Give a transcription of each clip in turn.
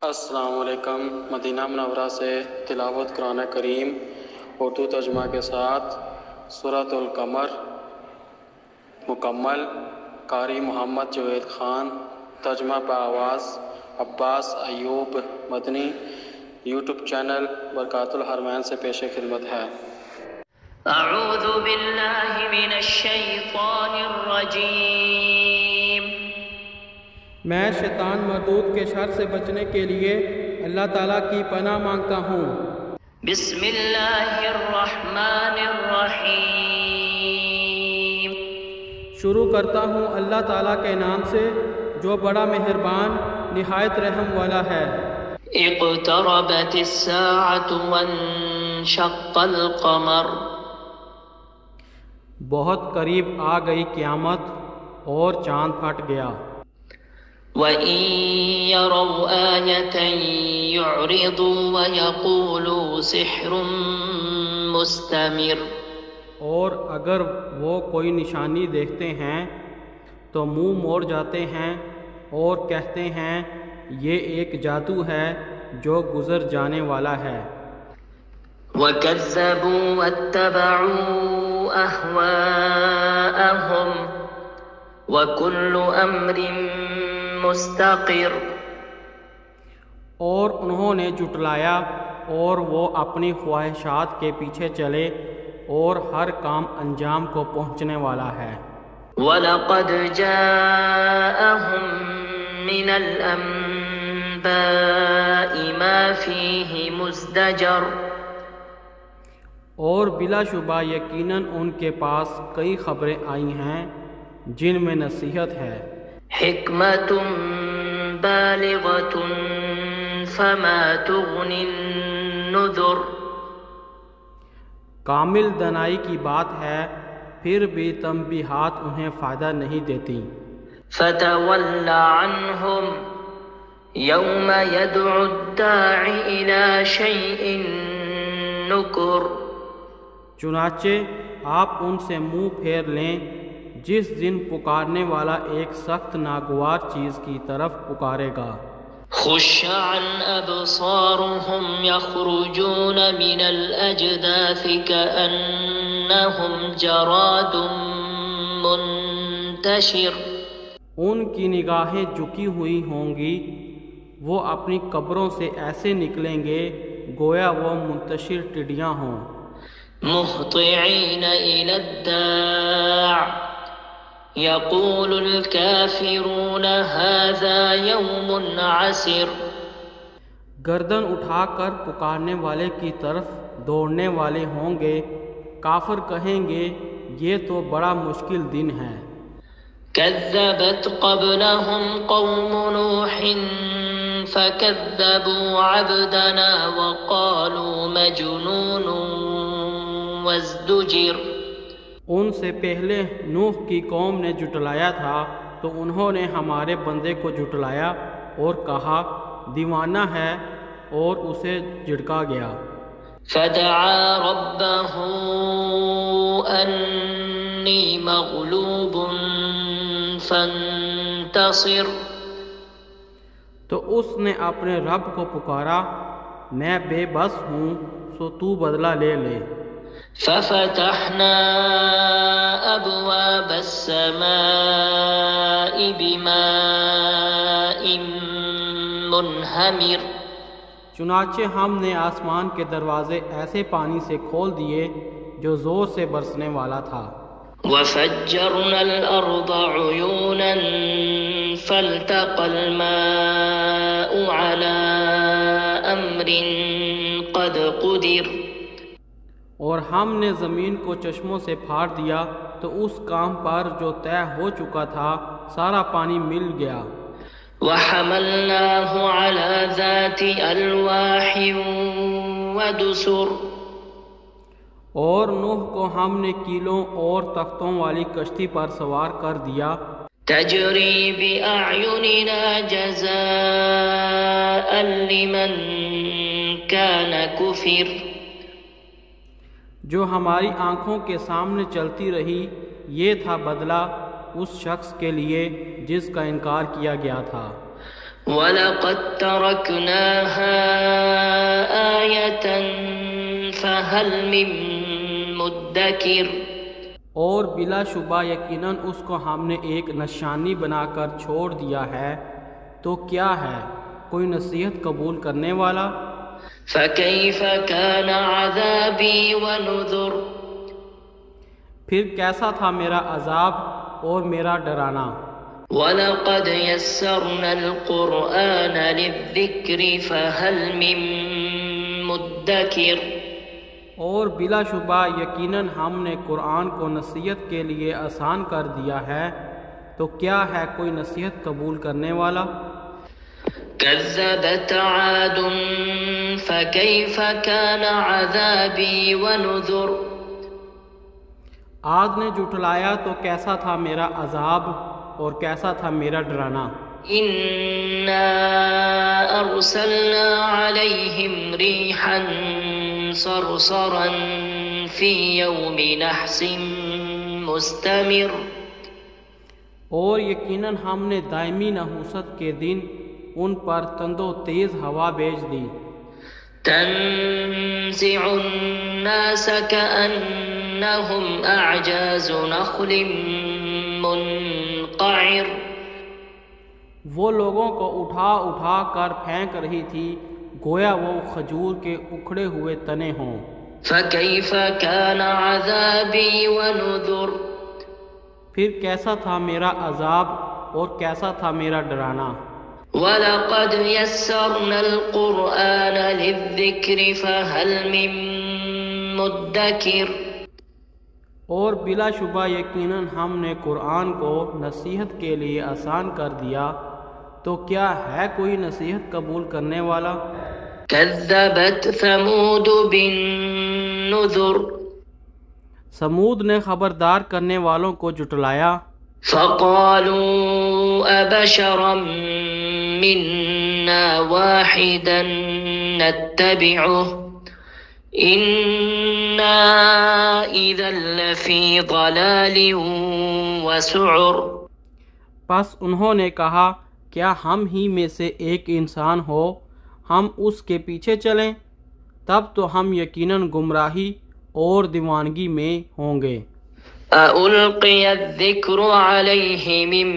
السلام علیکم۔ مدینہ منورہ سے تلاوت قرآن کریم اردو ترجمہ کے ساتھ سورۃ القمر مکمل، قاری محمد جاوید خان، ترجمہ پہ آواز عباس ایوب مدنی، یوٹیوب چینل برکات الحرمین سے پیش خدمت ہے۔ اعوذ باللہ من الشیطان الرجیم۔ میں شیطان مردود کے شر سے بچنے کے لیے اللہ تعالیٰ کی پناہ مانگتا ہوں۔ بسم اللہ الرحمن الرحیم۔ شروع کرتا ہوں اللہ تعالیٰ کے نام سے جو بڑا مہربان نہایت رحم والا ہے۔ اقتربت الساعة وانشق القمر۔ بہت قریب آ گئی قیامت اور چاند پھٹ گیا۔ وَإِن يَرَوْا آيَةً يُعْرِضُوا وَيَقُولُوا سِحْرٌ مُسْتَمِرٌ۔ اور اگر وہ کوئی نشانی دیکھتے ہیں تو منہ موڑ جاتے ہیں اور کہتے ہیں یہ ایک جادو ہے جو گزر جانے والا ہے۔ وَكَذَّبُوا وَاتَّبَعُوا أَهْوَاءَهُمْ وَكُلُّ أَمْرٍ مستقر۔ اور انہوں نے جھٹلایا اور وہ اپنی خواہشات کے پیچھے چلے اور ہر کام انجام کو پہنچنے والا ہے۔ وَلَقَدْ جَاءَهُم مِّنَ الْأَنبَاءِ مَا فِيهِ مُزْدَجَرٌ۔ اور بلا شبہ یقیناً ان کے پاس کئی خبریں آئی ہیں جن میں نصیحت ہے۔ حکمت بالغۃ فما تغنی النذر۔ کامل دانائی کی بات ہے پھر بھی تنبیہات انہیں فائدہ نہیں دیتی۔ فتول عنہم یوم یدعو الداع الی شیء نکر۔ چنانچہ آپ ان سے منہ پھیر لیں جس دن پکارنے والا ایک سخت ناگوار چیز کی طرف پکارے گا۔ خش عن ابصارهم یخرجون من الاجداث کأنهم جراد منتشر۔ ان کی نگاہیں جھکی ہوئی ہوں گی، وہ اپنی قبروں سے ایسے نکلیں گے گویا وہ منتشر ٹڈیاں ہوں۔ مہطعین الی الداع یقول الکافرون ھذا یوم عسر۔ گردن اٹھا کر پکارنے والے کی طرف دوڑنے والے ہوں گے، کافر کہیں گے یہ تو بڑا مشکل دن ہے۔ کذبت قبلہم قوم نوح فکذبوا عبدنا وقالوا مجنون وازدجر۔ ان سے پہلے نوح کی قوم نے جھٹلایا تھا تو انہوں نے ہمارے بندے کو جھٹلایا اور کہا دیوانہ ہے اور اسے جھڑکا گیا۔ فدعا ربہ انی مغلوب فانتصر۔ تو اس نے اپنے رب کو پکارا میں بے بس ہوں سو تو بدلہ لے لے۔ ففتحنا ابواب السماء بماء منہمر۔ چنانچہ ہم نے آسمان کے دروازے ایسے پانی سے کھول دیے جو زور سے برسنے والا تھا۔ وفجرنا الارض عیونا فالتقى الماء على امر قد قدر۔ اور ہم نے زمین کو چشموں سے پھاڑ دیا تو اس کام پر جو طے ہو چکا تھا سارا پانی مل گیا۔ وحملناه على ذات الواح ودسر۔ اور نوح کو ہم نے کیلوں اور تختوں والی کشتی پر سوار کر دیا۔ تجری بأعیننا جزاء لمن كان كفر۔ جو ہماری آنکھوں کے سامنے چلتی رہی یہ تھا بدلہ اس شخص کے لیے جس کا انکار کیا گیا تھا۔ وَلَقَدْ تَرَكْنَاهَا آيَةً فَهَلْ مِن مُدَّكِرٍ، اور بلا شبہ یقیناً اس کو ہم نے ایک نشانی بنا کر چھوڑ دیا ہے، تو کیا ہے کوئی نصیحت قبول کرنے والا؟ فَكَيْفَ كَانَ عَذَابِي وَنُذُرِ، پھر کیسا تھا میرا عذاب اور میرا ڈرانا۔ وَلَقَدْ يَسَّرْنَا الْقُرْآنَ لِلذِّكْرِ فَهَلْ مِن مُدَّكِرٍ، اور بلا شبہ یقیناً ہم نے قرآن کو نصیحت کے لیے آسان کر دیا ہے، تو کیا ہے کوئی نصیحت قبول کرنے والا؟ كَذَّبَتْ عَادٌ فَكَيْفَ كَانَ عَذَابِي وَنُذُرِ، عاد نے جھٹلایا تو کیسا تھا میرا عذاب اور کیسا تھا میرا ڈرانا۔ إِنَّا أَرْسَلْنَا عَلَيْهِمْ رِيحًا صَرْصَرًا فِي يَوْمِ نَحْسٍ مُسْتَمِرٍ، اور یقیناً ہم نے دائمی نحوست کے دن ان پر تند و تیز ہوا بھیج دی۔ تَنزِعُ النَّاسَ كَأَنَّهُمْ أَعْجَازُ نَخْلٍ مُنقَعِرٍ، وہ لوگوں کو اٹھا اٹھا کر پھینک رہی تھی گویا وہ کھجور کے اکھڑے ہوئے تنے ہوں۔ فَكَيْفَ كَانَ عَذَابِي وَنُذُرِ، پھر کیسا تھا میرا عذاب اور کیسا تھا میرا ڈرانا۔ وَلَقَدْ يَسَّرْنَا الْقُرْآنَ لِلذِّكْرِ فَهَلْ مِن مُدَّكِرٍ، اور بلا شبہ یقیناً ہم نے قرآن کو نصیحت کے لیے آسان کر دیا، تو کیا ہے کوئی نصیحت قبول کرنے والا؟ كَذَّبَتْ ثَمُودُ بِالنُّذُرِ، سمود نے خبردار کرنے والوں کو جھٹلایا۔ فَقَالُوا أَبَشَرًا مِنَّا وَاحِدًا نَتَّبِعُهُ إِنَّا إِذًا لَّفِي ضَلَالٍ وَسُعُرٍ، پس انہوں نے کہا کیا ہم ہی میں سے ایک انسان ہو ہم اس کے پیچھے چلیں، تب تو ہم یقیناً گمراہی اور دیوانگی میں ہوں گے۔ أَأُلْقِيَ الذِّكْرُ عَلَيْهِ مِن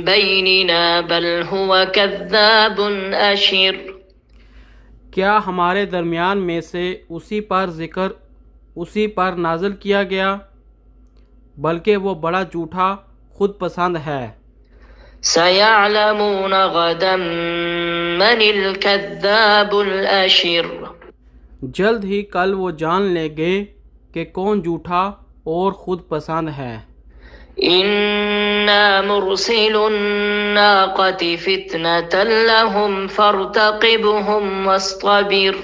بَيْنِنَا بَلْ هُوَ كَذَّابٌ أَشِرٌ، کیا ہمارے درمیان میں سے اسی پر نازل کیا گیا، بلکہ وہ بڑا جھوٹا خود پسند ہے۔ سَيَعْلَمُونَ غَدًا مَنِ الْكَذَّابُ الْأَشِرُ، جلد ہی کل وہ جان لیں گے کہ کون جھوٹا اور خود پسند ہے۔ إِنَّا مُرْسِلُو النَّاقَةِ فِتْنَةً لَهُمْ فَارْتَقِبْهُمْ وَاصْطَبِرْ،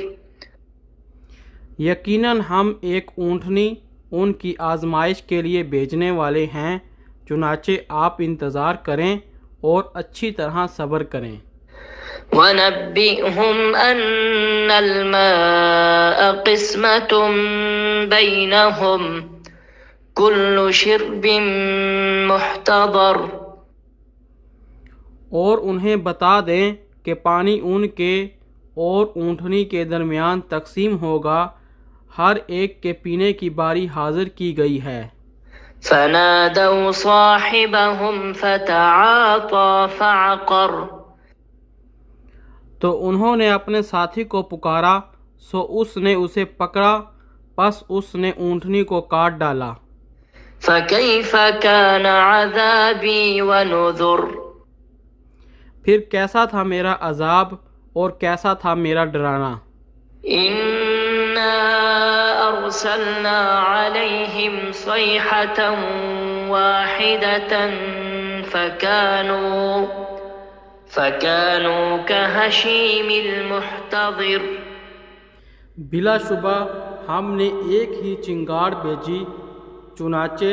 یقیناً ہم ایک اونٹنی ان کی آزمائش کے لیے بھیجنے والے ہیں، چنانچہ آپ انتظار کریں اور اچھی طرح صبر کریں۔ وَنَبِّئْهُمْ أَنَّ الْمَاءَ قِسْمَةٌ بَيْنَهُمْ كُلُّ شِرْبٍ مُحْتَضَرٍ، اور انہیں بتا دیں کہ پانی ان کے اور اونٹنی کے درمیان تقسیم ہوگا، ہر ایک کے پینے کی باری حاضر کی گئی ہے۔ فَنَادَوْا صَاحِبَهُمْ فَتَعَاطَى فَعَقَرَ، تو انہوں نے اپنے ساتھی کو پکارا سو اس نے اسے پکڑا، پس اس نے اونٹنی کو کاٹ ڈالا۔ فَكَيْفَ كَانَ عَذَابِي وَنُذُرِ، پھر کیسا تھا میرا عذاب اور کیسا تھا میرا ڈرانا۔ إِنَّا أَرْسَلْنَا عَلَيْهِمْ صَيْحَةً وَاحِدَةً فَكَانُوا كَهَشِيمِ الْمُحْتَظِرِ، بلا شبہ ہم نے ایک ہی چنگاڑ بھیجی، چنانچہ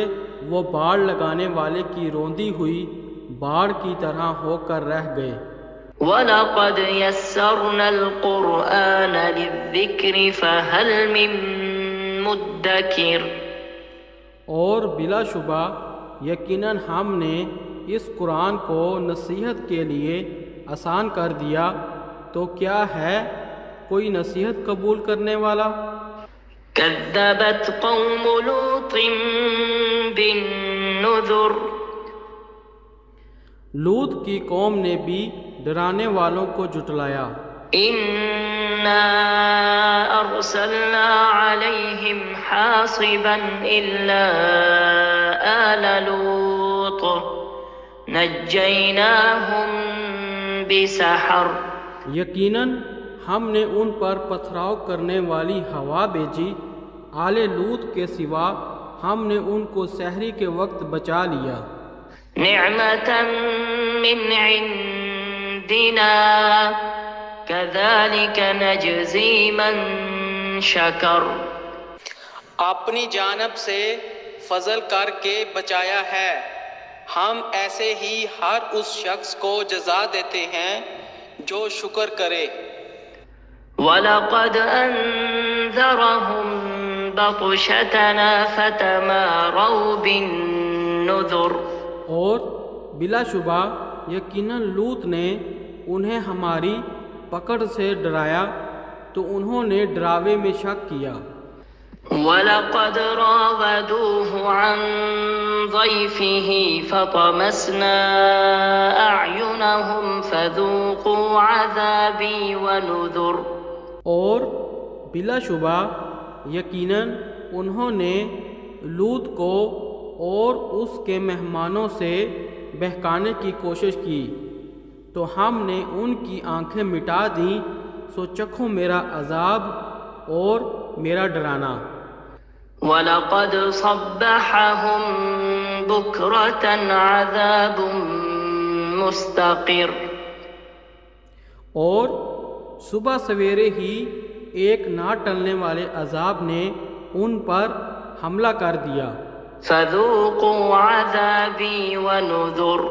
وہ باڑ لگانے والے کی روندی ہوئی باڑ کی طرح ہو کر رہ گئے۔ وَلَقَدْ يَسَّرْنَا الْقُرْآنَ لِلذِّكْرِ فَهَلْ مِن مُدَّكِرٍ، اور بلا شبہ یقیناً ہم نے اس قرآن کو نصیحت کے لیے آسان کر دیا تو کیا ہے کوئی نصیحت قبول کرنے والا؟ كذبت قوم لوط بالنذر لوط کی قوم نے بھی ڈرانے والوں کو جھٹلایا۔ إنا أرسلنا عليهم حاصبا إلا آل لوط نجيناهم بسحر یقیناً ہم نے ان پر پتھراؤ کرنے والی ہوا بھیجی، آل لوط کے سوا ہم نے ان کو سحری کے وقت بچا لیا۔ نعمة من عندنا كذلك نجزي من شكر اپنی جانب سے فضل کر کے بچایا ہے، ہم ایسے ہی ہر اس شخص کو جزا دیتے ہیں جو شکر کرے۔ وَلَقَدْ أَنذَرَهُمْ بَطْشَتَنَا فَتَمَارَوْا بِالنُّذُرِ اور بلا شبہ یقیناً لوط نے انہیں ہماری پکڑ سے ڈرایا تو انہوں نے ڈراوے میں شک کیا۔ وَلَقَدْ رَاوَدُوهُ عَنْ ضَيْفِهِ فَطَمَسْنَا أَعْيُنَهُمْ فَذُوقُوا عَذَابِي وَنُذُرِ اور بلا شبہ یقیناً انہوں نے لوط کو اور اس کے مہمانوں سے بہکانے کی کوشش کی تو ہم نے ان کی آنکھیں مٹا دیں، سو چکھو میرا عذاب اور میرا ڈرانا۔ وَلَقَدْ صَبَّحَهُم بُكْرَةً عَذَابٌ مُسْتَقِرٌ اور صبح سویرے ہی ایک نہ ٹلنے والے عذاب نے ان پر حملہ کر دیا۔ فَذُوقُوا عَذَابِي وَنُذُرِ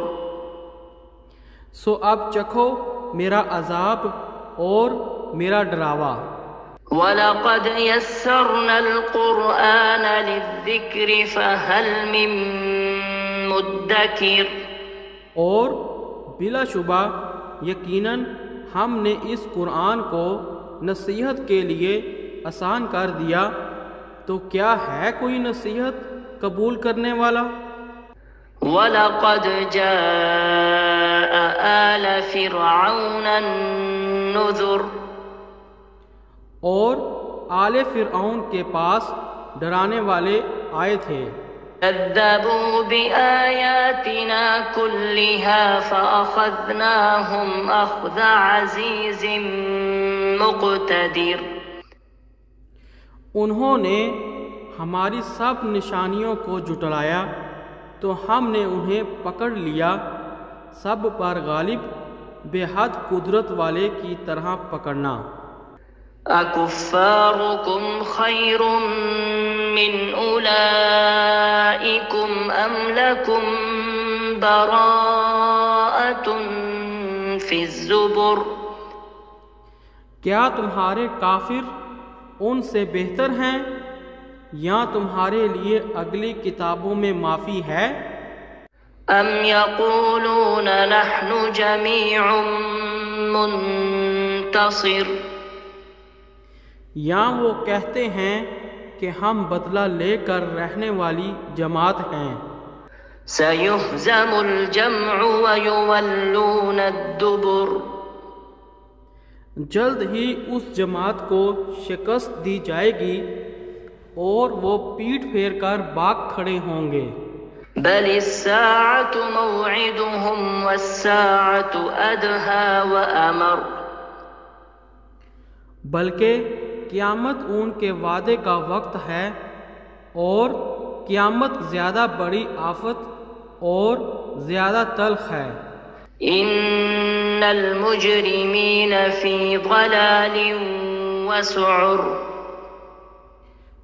سو اب چکھو میرا عذاب اور میرا ڈراوا۔ وَلَقَدْ يَسَّرْنَا الْقُرْآنَ لِلذِّكْرِ فَهَلْ مِن مُدَّكِرٍ اور بلا شبہ یقیناً ہم نے اس قرآن کو نصیحت کے لیے آسان کر دیا تو کیا ہے کوئی نصیحت قبول کرنے والا؟ وَلَقَدْ جَاءَ آلَ فِرْعَوْنَ النُّذُرُ اور آل فرعون کے پاس ڈرانے والے آئے تھے۔ كَذَّبُوا بِآيَاتِنَا كُلِّهَا فَأَخَذْنَاهُمْ أَخْذَ عَزِيزٍ مُقْتَدِرٍ انہوں نے ہماری سب نشانیوں کو جھٹلایا تو ہم نے انہیں پکڑ لیا، سب پر غالب بے حد قدرت والے کی طرح پکڑنا۔ أَكُفَّارُكُمْ خَيْرٌ مِّنْ أُولَئِكُمْ أَمْ لَكُمْ بَرَاءَةٌ فِي الزُّبُرِ کیا تمہارے کافر ان سے بہتر ہیں یا تمہارے لیے اگلی کتابوں میں معافی ہے؟ أَمْ يَقُولُونَ نَحْنُ جَمِيعٌ مُنْتَصِرٌ یا وہ کہتے ہیں کہ ہم بدلہ لے کر رہنے والی جماعت ہیں۔ سَيُهْزَمُ الْجَمْعُ وَيُوَلُّونَ الدُّبُرَ جلد ہی اس جماعت کو شکست دی جائے گی اور وہ پیٹھ پھیر کر بھاگ کھڑے ہوں گے۔ بَلِ السَّاعَةُ مَوْعِدُهُمْ وَالسَّاعَةُ أَدْهَى وَأَمَرُ بلکہ قیامت ان کے وعدے کا وقت ہے اور قیامت زیادہ بڑی آفت اور زیادہ تلخ ہے۔ إِنَّ الْمُجْرِمِينَ فِي ضَلَالٍ وَسُعُرٍ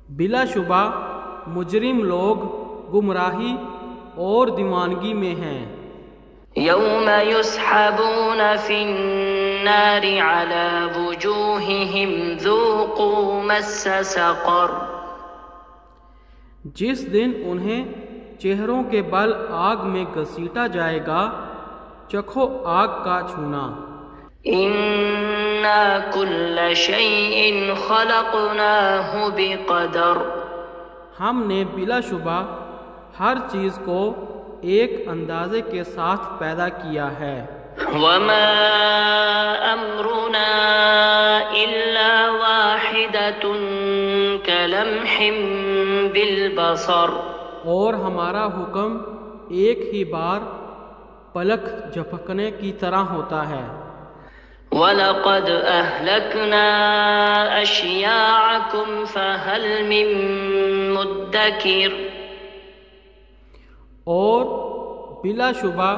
بلا شبہ مجرم لوگ گمراہی اور دیوانگی میں ہیں۔ يَوْمَ يُسْحَبُونَ فِي النَّارِ عَلَى وُجُوهِهِمْ ذُوقُوا مَسَّ سَقَرَ جس دن انہیں چہروں کے بل آگ میں گھسیٹا جائے گا چکھو آگ کا چھونا۔ إنا كل شيء خلقناه بقدر، ہم نے بلا شبہ ہر چیز کو ایک اندازے کے ساتھ پیدا کیا ہے۔ وما أمرنا إلا واحدة كلمح بالبصر، اور ہمارا حکم ایک ہی بار پلک جھپکنے کی طرح ہوتا ہے۔ وَلَقَدْ أَهْلَكْنَا أَشْيَاعَكُمْ فَهَلْ مِن مُدَّكِرٍ، اور بلا شبہ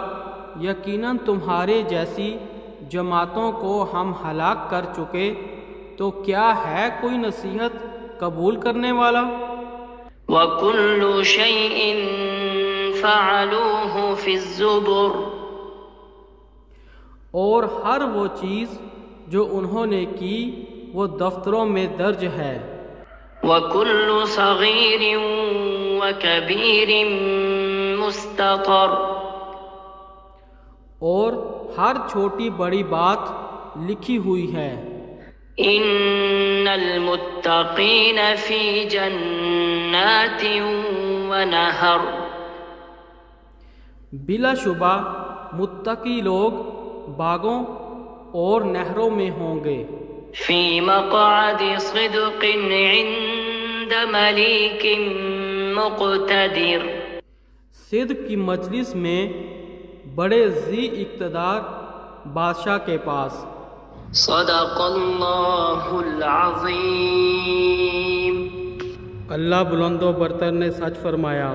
یقیناً تمہارے جیسی جماعتوں کو ہم ہلاک کر چکے، تو کیا ہے کوئی نصیحت قبول کرنے والا؟ وَكُلُّ شَيْءٍ فَعَلُوهُ فِي الزُّبُرِ، اور ہر وہ چیز جو انہوں نے کی وہ دفتروں میں درج ہے۔ وَكُلُّ صَغِيرٍ وَكَبِيرٍ مُسْتَطَرٍ، اور ہر چھوٹی بڑی بات لکھی ہوئی ہے۔ إِنَّ الْمُتَّقِينَ فِي جَنَّاتٍ وَنَهَرٍ، بلا شبہ متقی لوگ باغوں اور نہروں میں ہوں گے۔ فِي مَقْعَدِ صِدْقٍ عِندَ مَلِيكٍ مُقْتَدِرٍ، صدق کی مجلس میں بڑے ذی اقتدار بادشاہ کے پاس۔ صدق اللہ العظیم۔ اللہ بلند و برتر نے سچ فرمایا۔